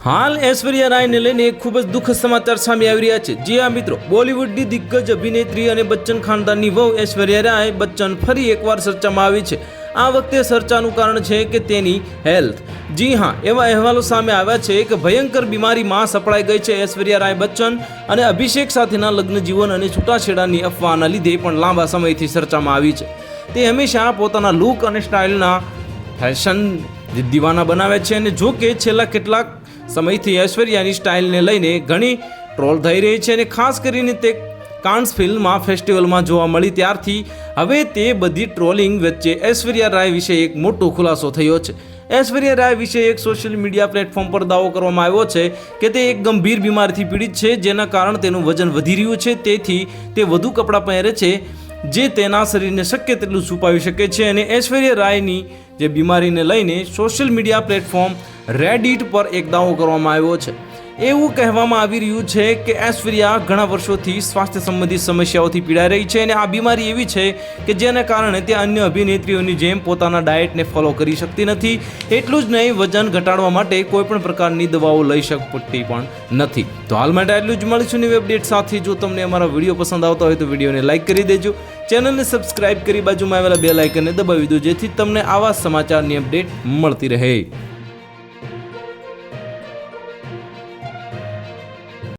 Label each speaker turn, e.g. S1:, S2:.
S1: હાલ ऐश्वर्या રાયને લઈને એક ખૂબ જ દુઃખદ સમાચાર સામે આવી રહ્યા છે। જી હા મિત્રો, બોલિવૂડની દિગ્ગજ અભિનેત્રી અને બચ્ચન ખાનદાનની વહુ ऐश्वर्या રાય બચ્ચન ફરી એકવાર ચર્ચામાં આવી છે। આ વખતે ચર્ચાનું કારણ છે કે તેની હેલ્થ। જી હા, એવા અહેવાલો સામે આવ્યા છે કે ભયંકર બીમારીમાં સપડાઈ ગઈ છે ऐश्वर्या રાય બચ્ચન અને અભિષેક સાથેના લગ્ન જીવન અને છૂટાછેડાની અફવાના લીધે પણ લાંબા સમયથી ચર્ચામાં આવી છે। તે હંમેશા પોતાના લુક અને સ્ટાઇલના ફેશન દીવાના બનાવે છે અને જો કે છેલ્લા કેટલાક સમયથી ऐश्वर्याની સ્ટાઇલને લઈને ઘણી ટ્રોલ થઈ રહી છે અને ખાસ કરીને તે કાન્સ ફિલ્મ ફેસ્ટિવલમાં જોવા મળી ત્યારથી હવે તે બધી ટ્રોલિંગ વચ્ચે ऐश्वर्या રાય વિશે એક મોટો ખુલાસો થયો છે। ऐश्वर्या રાય વિશે એક સોશિયલ મીડિયા પ્લેટફોર્મ પર દાવો કરવામાં આવ્યો છે કે તે એક ગંભીર બીમારીથી પીડિત છે, જેના કારણે તેનું વજન વધી રહ્યું છે, તેથી તે વધુ કપડાં પહેરે છે જે તેના શરીરને શક્ય તેટલું છુપાવી શકે છે। અને ऐश्वर्या રાયની જે બીમારીને લઈને સોશિયલ મીડિયા પ્લેટફોર્મ રેડિટ પર એક દાવો કરવામાં આવ્યો છે। એવું કહેવામાં આવી રહ્યું છે કે ऐश्वर्या ઘણા વર્ષોથી સ્વાસ્થ્ય સંબંધિત સમસ્યાઓથી પીડાઈ રહી છે અને આ બીમારી એવી છે કે જેના કારણે તે અન્ય અભિનેત્રીઓની જેમ પોતાના ડાયટને ફોલો કરી શકતી નથી। એટલું જ નહીં, વજન ઘટાડવા માટે કોઈ પણ પ્રકારની દવાઓ લઈ શકતી પણ નથી। તો હાલ માટે એટલું જ, મળીશું નવી અપડેટ સાથે। જો તમને અમારા વિડીયો પસંદ આવતા હોય તો વિડીયોને લાઇક કરી દેજો, ચેનલને સબસ્ક્રાઇબ કરી બાજુમાં આવેલા બેલ આઇકનને દબાવી દો, જેથી તમને આવા સમાચારની અપડેટ મળતી રહે।